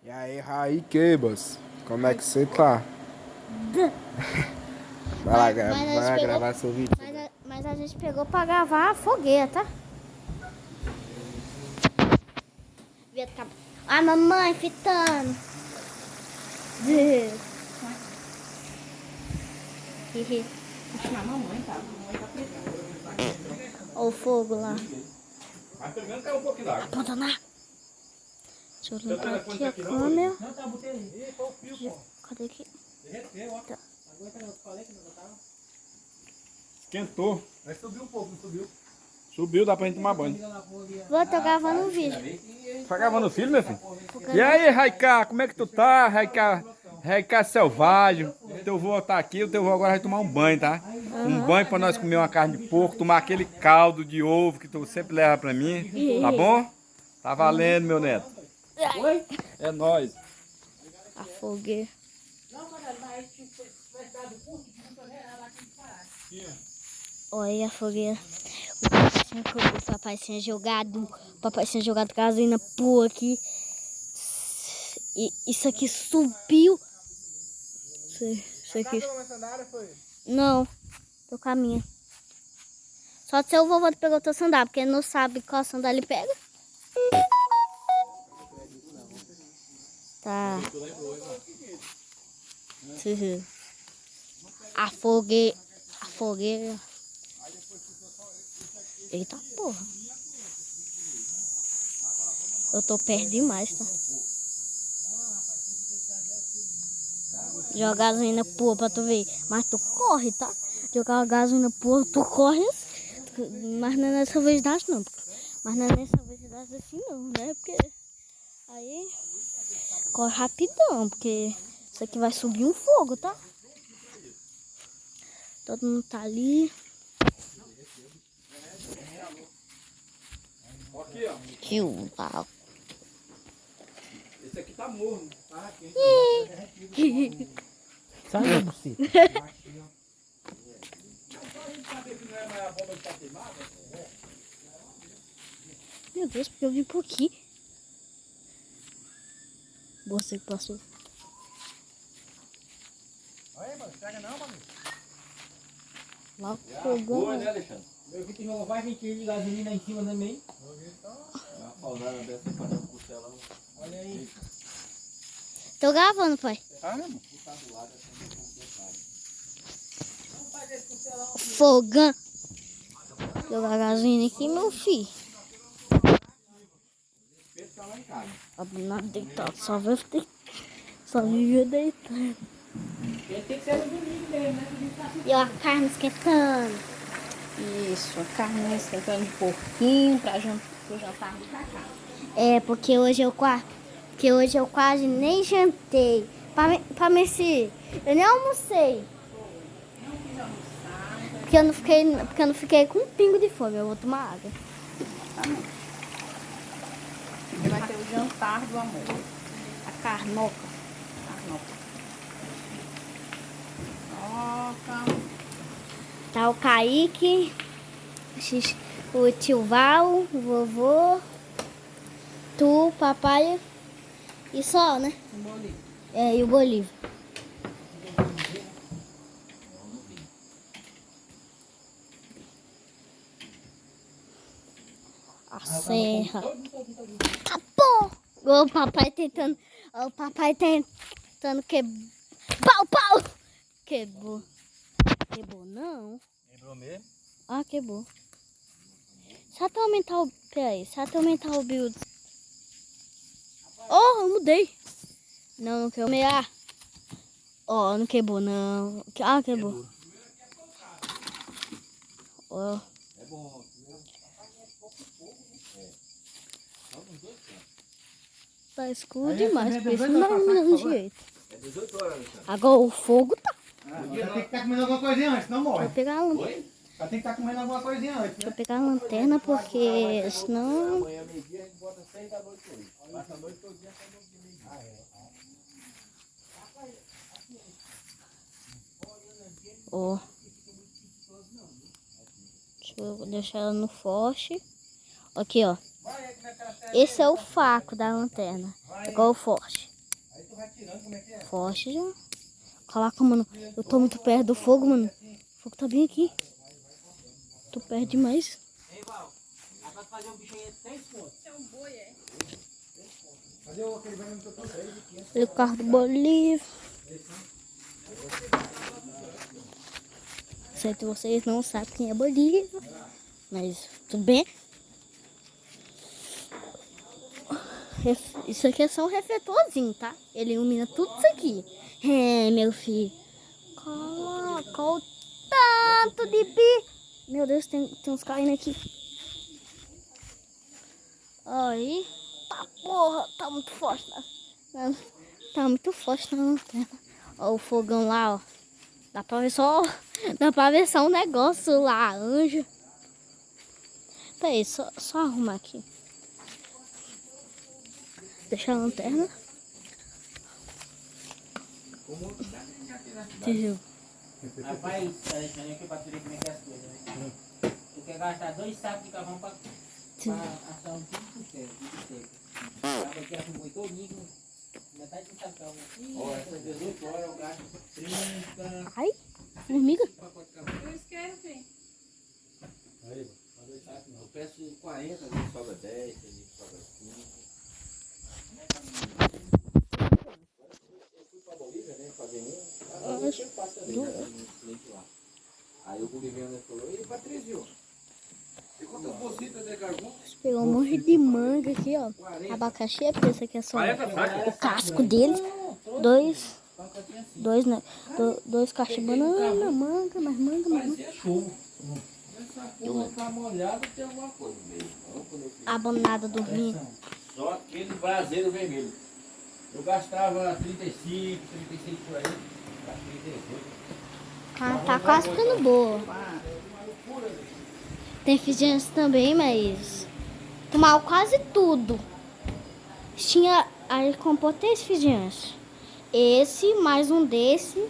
E aí, Raí Quebas, como é que você tá? Vai lá, vai lá gravar seu vídeo. Mas a gente pegou pra gravar a fogueira, tá? A mamãe fitando. Na mamãe tá. A mamãe tá pegando. Olha o fogo lá. Mas pegando caiu um pouquinho d'água. Aponta lá. Deixa eu limpar aqui a câmera. Não, tá, botei ali. Ih, foi o fio, pô. Cadê aqui? Derreteu, ó. Tá. Aguenta, eu falei que não botava. Esquentou. Mas subiu um pouco, não subiu? Subiu, dá pra gente tomar banho. Vou, tô gravando um vídeo. Tá gravando o filho, meu filho? E aí, Raiká, como é que tu tá? Raiká selvagem. Teu vô tá aqui, o teu vô agora vai tomar um banho, tá? Um banho pra nós comer uma carne de porco, tomar aquele caldo de ovo que tu sempre leva pra mim. Tá bom? Tá valendo, meu neto. Oi? É nóis. A fogueira. Olha a fogueira. O papai tinha jogado gasolina pura aqui. E isso aqui subiu. Isso aqui. Não, tô caminhando. Só se o vovô pegou tua sandália, porque ele não sabe qual sandália ele pega. Tá. A fogueira. A fogueira. Eita porra. Eu tô perto demais, tá? Jogar gasolina pura pra tu ver. Mas tu corre, tá? Jogar gasolina pura, tu corre. Mas não é nessa velocidade não. Mas não é nessa velocidade assim não, né? Porque aí corre rapidão, porque isso aqui vai subir um fogo, tá? Todo mundo tá ali. Aqui, ó. Que o pau. Esse aqui tá morno, tá? Sai, você. Meu Deus, porque eu vim por aqui. Você que passou. Olha, mano, pega não, mano. Lá Boa, fogão. né, Alexandre? Eu vi que jogou mais 20 kg de gasolina em cima também. Uma pausada dessa pra dar um costelão. Olha aí. Tô gravando, pai. Tá, meu irmão? Fogão. Jogar gasolina aqui, meu filho. Nada deitado, só vive deitado. Ele tem que ser no domingo mesmo, né? E ó, a carne esquentando. Isso, a carne esquentando de porquinho pro jantar do Cacá. É, porque hoje eu quase nem jantei. Pra Messi, eu nem almocei. Porque eu não fiquei com um pingo de fome. Eu vou tomar água. Vai ter o jantar do amor. A carnoca. Nossa. Tá o Kaique, o tio Val, o vovô, tu, papai e só, né? É, e o Bolívia. A serra. Tá bom! O papai tentando Pau! Quebrou. Quebrou não? Lembrou mesmo? Ah, quebrou. Só tu aumentar o... Peraí, só tu aumentar o build. Oh, eu mudei. Não quebrou. Ah. Ó, não quebrou não. Ah, quebrou. Ó. É bom. Tá escuro demais, porque isso não vai iluminando direito. É 18 horas, Alexandre. Agora o fogo tá. Vai ter que estar comendo alguma coisinha antes, não morre. Vou pegar a lanterna. Oi? Vai ter que estar comendo alguma coisinha antes, Vou né? pegar a lanterna porque senão... Amanhã, meio-dia, a gente bota 6 da noite hoje. Passa a noite todinha até meio-dia. Ah, é. Ó. Deixa eu deixar ela no forte. Aqui, ó. Esse é o faco da lanterna. Igual o forte. Forte já. Caraca, mano. Eu tô muito perto do fogo, mano. O fogo tá bem aqui. Tô perto demais. Olha o carro do Bolívia. Não sei se vocês não sabem quem é Bolívia. Mas tudo bem. Isso aqui é só um refletorzinho, tá? Ele ilumina tudo isso aqui. É, meu filho. Coloca o tanto de bi. Meu Deus, tem uns caindo aqui. Aí. Tá, porra, tá muito forte. Tá muito forte na lanterna. Ó o fogão lá, ó. Dá pra ver só um negócio lá, anjo. Peraí, só arrumar aqui. Deixa a lanterna. Entendeu? Rapaz, Alexandre, aqui pra tu ver como é que é as coisas, né? Tu quer gastar 2 sacos de carvão pra assar um quilo de seco. Acaba aqui arrumou todinho, metade do sacão aqui. Ó, essas 18 horas eu gasto 30. Ai, formiga. Eu esquerdo, filho. Aí, eu peço 40, ali sobra 10, ali sobra 15. Eu fui pra Bolívia, né, fazer eu faço também, né, lá. Aí o boliviano falou, ei, Patrício, você conta um bolsito de carvão? Pegou um monte de manga aqui, ó. Abacaxi é porque esse aqui é só o casco dele. Dois cachos de banana, manga, mais manga, mais manga. Parecia chuva. Essa porra tá molhada, tem alguma coisa mesmo. A bananada dormindo. Só aquele braseiro vermelho. Eu gastava 35, 36 por aí. Gastei 18. Tá quase ficando boa. Tem refrigerante também, mas tomava quase tudo. Aí comprou 3 refrigerantes. Esse, mais um desse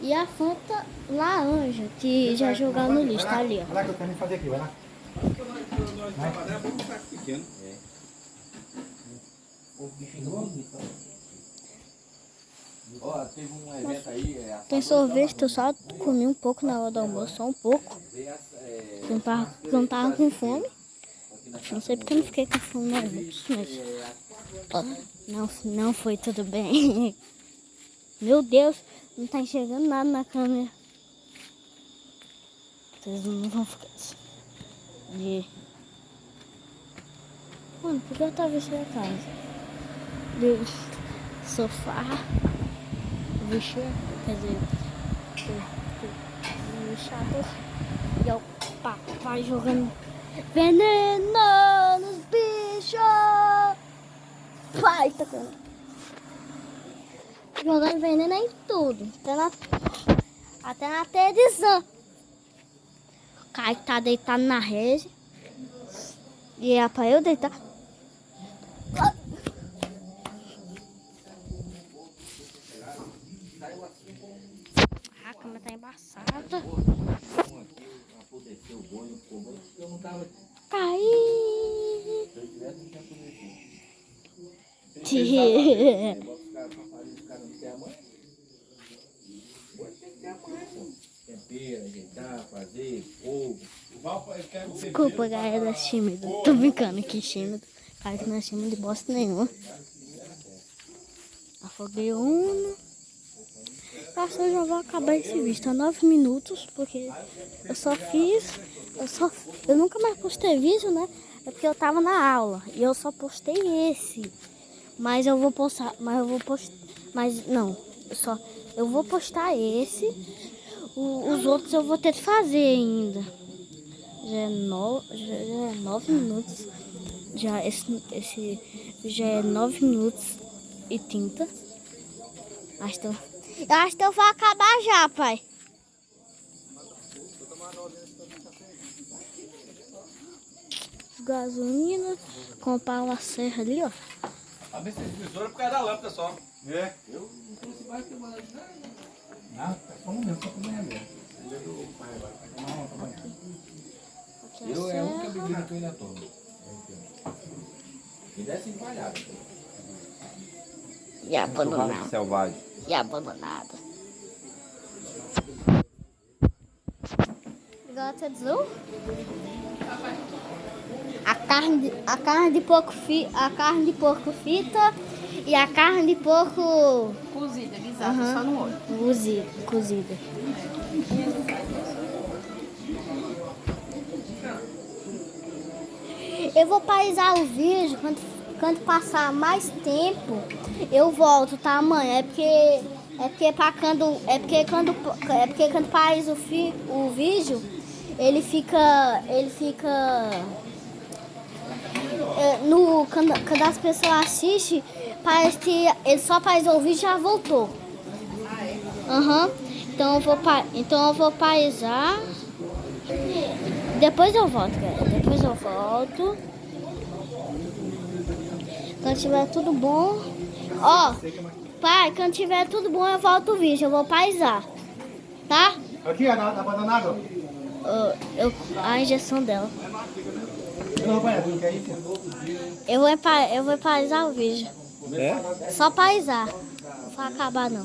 e a Fanta laranja, que já jogaram no lixo, tá ali, ó. Vai lá que eu quero fazer aqui, vai lá. O bicho fica bonito. Ó, teve um evento aí. Tem sorvete que eu só comi um pouco na hora do almoço, só um pouco. Eu não tava com fome. Não sei porque eu não fiquei com fome no almoço, mas... Ó, não foi tudo bem. Meu Deus, não tá enxergando nada na câmera. Vocês não vão ficar assim. Mano, por que eu tava vestindo a casa? De sofá. Vestir, quer dizer, chato. E o papai jogando veneno nos bichos. Pai, tacando. Jogando veneno em tudo. Até na televisão. O Kaique tá deitado na rede. E é pra eu deitar. A cama tá embaçada. Caí. Tempera, ajeitar, fazer, fogo. Desculpa, galera, tímido. Tô brincando aqui, tímido. Cara, que não é tímido de bosta nenhuma. Afoguei uma. Acho que eu já vou acabar esse vídeo. Tá 9 minutos, porque eu só fiz. Eu nunca mais postei vídeo, né? É porque eu tava na aula. E eu só postei esse. Mas eu vou postar. Mas não. Eu vou postar esse. Os outros eu vou ter que fazer ainda. Já é 9 minutos. Esse já é 9 minutos e 30. Eu acho que eu vou acabar já, pai. Gasolina, comprar uma serra ali, ó. A ver se esse visor é por causa da lâmpada só. É. Eu não trouxe mais que eu mandei nada. Não, tá só um mesmo, só pra banhar mesmo. Aqui é a Eu é a única serra. bebida que eu ainda tomo. E dessa empalhada. E abandonada. Selvagem. E abandonada. Gosta de azul? A carne de porco frita e a carne de porco Cozida, guisada, só no olho. cozida. Eu vou pausar o vídeo quando passar mais tempo. Eu volto, tá, mãe? É porque quando faz o vídeo, ele fica quando as pessoas assistem, parece que ele só faz o vídeo e já voltou. Aham. Então eu vou pausar. Depois eu volto, galera. Depois eu volto. Quando tiver tudo bom. Ó, pai, quando tiver tudo bom, eu volto o vídeo. Eu vou pausar. Tá? Aqui, ó, tá abandonado. A injeção dela. Não, pai, não quer isso? Eu vou pausar o vídeo. É? Só pausar. Não vai acabar, não.